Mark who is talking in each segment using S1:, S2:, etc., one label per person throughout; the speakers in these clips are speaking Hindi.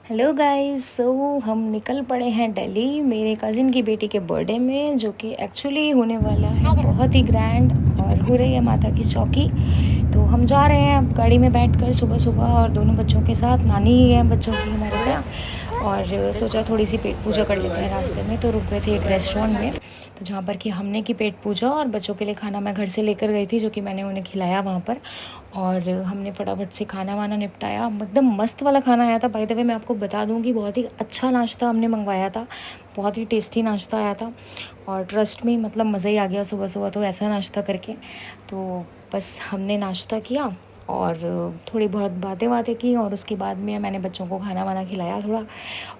S1: हेलो गाइस, सो हम निकल पड़े हैं दिल्ली मेरे कज़िन की बेटी के बर्थडे में, जो कि एक्चुअली होने वाला है बहुत ही ग्रैंड। और हो रही है माता की चौकी। तो हम जा रहे हैं अब गाड़ी में बैठकर सुबह सुबह, और दोनों बच्चों के साथ, नानी ही है बच्चों की हमारे साथ। और सोचा थोड़ी सी पेट पूजा कर लेते हैं रास्ते में, तो रुक गए थे एक रेस्टोरेंट में, तो जहाँ पर कि हमने की पेट पूजा। और बच्चों के लिए खाना मैं घर से लेकर गई थी, जो कि मैंने उन्हें खिलाया वहाँ पर। और हमने फटाफट से खाना वाना निपटाया, एकदम मस्त वाला खाना आया था। बाय द वे मैं आपको बता दूं कि बहुत ही अच्छा नाश्ता हमने मंगवाया था, बहुत ही टेस्टी नाश्ता आया था। और ट्रस्ट में मतलब मज़ा ही आ गया सुबह सुबह तो ऐसा नाश्ता करके। तो बस हमने नाश्ता किया और थोड़ी बहुत बातें की, और उसके बाद में मैंने बच्चों को खाना वाना खिलाया थोड़ा।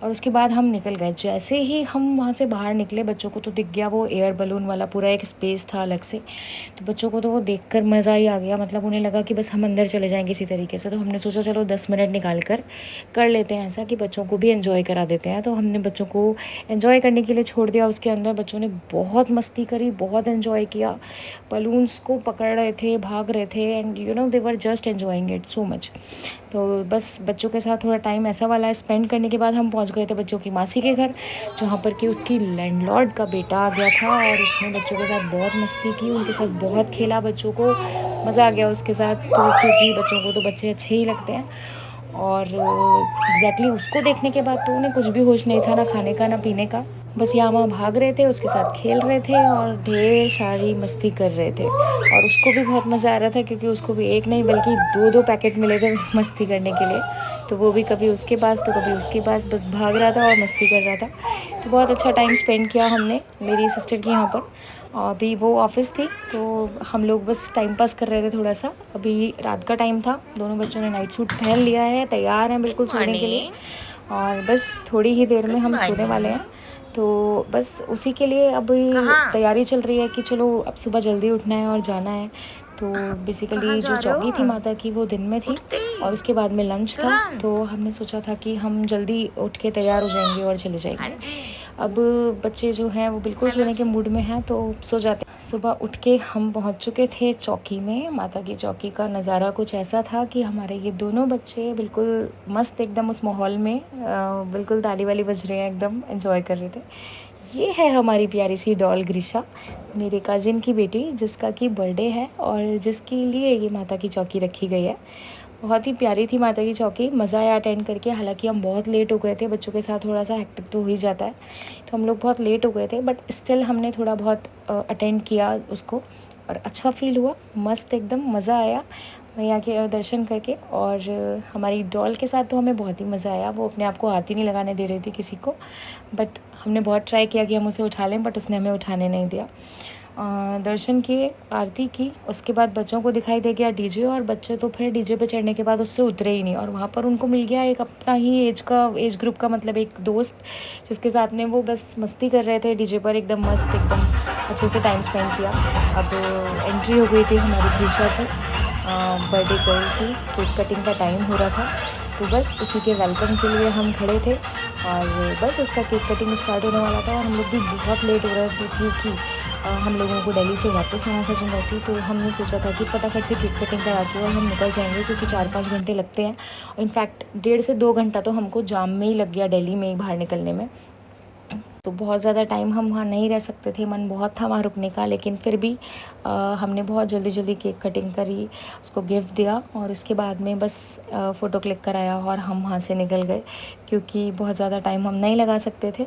S1: और उसके बाद हम निकल गए। जैसे ही हम वहाँ से बाहर निकले, बच्चों को तो दिख गया वो एयर बलून वाला पूरा एक स्पेस था अलग से। तो बच्चों को तो वो देखकर मज़ा ही आ गया, मतलब उन्हें लगा कि बस हम अंदर चले जाएं किसी तरीके से। तो हमने सोचा चलो 10 मिनट निकाल कर लेते हैं ऐसा कि बच्चों को भी एंजॉय करा देते हैं। तो हमने बच्चों को एंजॉय करने के लिए छोड़ दिया उसके अंदर। बच्चों ने बहुत मस्ती करी, बहुत एंजॉय किया, बलून्स को पकड़ रहे थे, भाग रहे थे, and you know they were just enjoying it so much. तो बस बच्चों के साथ थोड़ा टाइम ऐसा वाला स्पेंड करने के बाद हम पहुंच गए थे बच्चों की मासी के घर, जहाँ पर कि उसकी लैंडलॉर्ड का बेटा आ गया था। और उसने बच्चों के साथ बहुत मस्ती की, उनके साथ बहुत खेला, बच्चों को मज़ा आ गया उसके साथ। तो क्योंकि बच्चों को तो बच्चे अच्छे ही लगते हैं। और एग्जैक्टली उसको देखने के बाद तो उन्हें कुछ भी होश नहीं था, ना खाने का ना पीने का। बस यहाँ वहाँ भाग रहे थे, उसके साथ खेल रहे थे और ढेर सारी मस्ती कर रहे थे। और उसको भी बहुत मज़ा आ रहा था, क्योंकि उसको भी एक नहीं बल्कि दो दो पैकेट मिले थे मस्ती करने के लिए। तो वो भी कभी उसके पास तो कभी उसके पास बस भाग रहा था और मस्ती कर रहा था। तो बहुत अच्छा टाइम स्पेंड किया हमने मेरी सिस्टर के यहाँ पर। अभी वो ऑफिस थी, तो हम लोग बस टाइम पास कर रहे थे थोड़ा सा। अभी रात का टाइम था, दोनों बच्चों ने नाइट सूट पहन लिया है, तैयार हैं बिल्कुल सोने के लिए। और बस थोड़ी ही देर में हम सोने वाले हैं। तो बस उसी के लिए अब तैयारी चल रही है कि चलो अब सुबह जल्दी उठना है और जाना है। तो बेसिकली जो चौकी थी माता की वो दिन में थी, और उसके बाद में लंच था। तो हमने सोचा था कि हम जल्दी उठ के तैयार हो जाएंगे और चले जाएंगे। अब बच्चे जो हैं वो बिल्कुल सोने के मूड में हैं, तो सो जाते। सुबह उठ के हम पहुंच चुके थे चौकी में। माता की चौकी का नज़ारा कुछ ऐसा था कि हमारे ये दोनों बच्चे बिल्कुल मस्त एकदम उस माहौल में बिल्कुल ताली वाली बज रहे हैं, एकदम एंजॉय कर रहे थे। ये है हमारी प्यारी सी डॉल ग्रीशा, मेरे कज़िन की बेटी, जिसका कि बर्थडे है और जिसके लिए ये माता की चौकी रखी गई है। बहुत ही प्यारी थी माता की चौकी, मज़ा आया अटेंड करके। हालांकि हम बहुत लेट हो गए थे, बच्चों के साथ थोड़ा सा हेक्टिक तो हो ही जाता है, तो हम लोग बहुत लेट हो गए थे, बट स्टिल हमने थोड़ा बहुत अटेंड किया उसको, और अच्छा फील हुआ, मस्त एकदम मज़ा आया मैया के दर्शन करके। और हमारी डॉल के साथ तो हमें बहुत ही मज़ा आया। वो अपने आप को हाथ ही नहीं लगाने दे रही थी किसी को, बट हमने बहुत ट्राई किया कि हम उसे उठा लें, बट उसने हमें उठाने नहीं दिया। दर्शन किए, आरती की, उसके बाद बच्चों को दिखाई दे गया डीजे, और बच्चे तो फिर डीजे पे चढ़ने के बाद उससे उतरे ही नहीं। और वहाँ पर उनको मिल गया एक अपना ही एज ग्रुप का, मतलब एक दोस्त, जिसके साथ में वो बस मस्ती कर रहे थे डीजे पर, एकदम मस्त, एकदम अच्छे से टाइम स्पेंड किया। अब एंट्री हो गई थी हमारी ग्रीशा की, बर्थडे गर्ल की। केक कटिंग का टाइम हो रहा था, तो बस उसी के वेलकम के लिए हम खड़े थे। और बस उसका केक कटिंग स्टार्ट होने वाला था, और हम लोग भी बहुत लेट हो रहे थे, क्योंकि हम लोगों को दिल्ली से वापस आना था जंदौसी। तो हमने सोचा था कि फटाफट से केक कटिंग करा के और हम निकल जाएंगे, क्योंकि 4-5 घंटे लगते हैं। इनफैक्ट 1.5 से 2 घंटा तो हमको जाम में ही लग गया, दिल्ली में ही बाहर निकलने में। तो बहुत ज़्यादा टाइम हम वहाँ नहीं रह सकते थे, मन बहुत था वहाँ रुकने का, लेकिन फिर भी हमने बहुत जल्दी जल्दी केक कटिंग करी, उसको गिफ्ट दिया, और उसके बाद में बस फ़ोटो क्लिक कराया और हम वहाँ से निकल गए, क्योंकि बहुत ज़्यादा टाइम हम नहीं लगा सकते थे।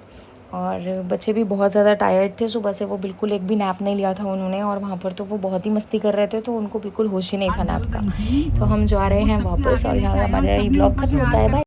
S1: और बच्चे भी बहुत ज़्यादा टायर्ड थे सुबह से, वो बिल्कुल एक भी नैप नहीं लिया था उन्होंने, और वहाँ पर तो वो बहुत ही मस्ती कर रहे थे, तो उनको बिल्कुल होश ही नहीं था नैप का। तो हम जा रहे हैं वापस, और यहाँ हमारा ये ब्लॉग खत्म होता है। बाय।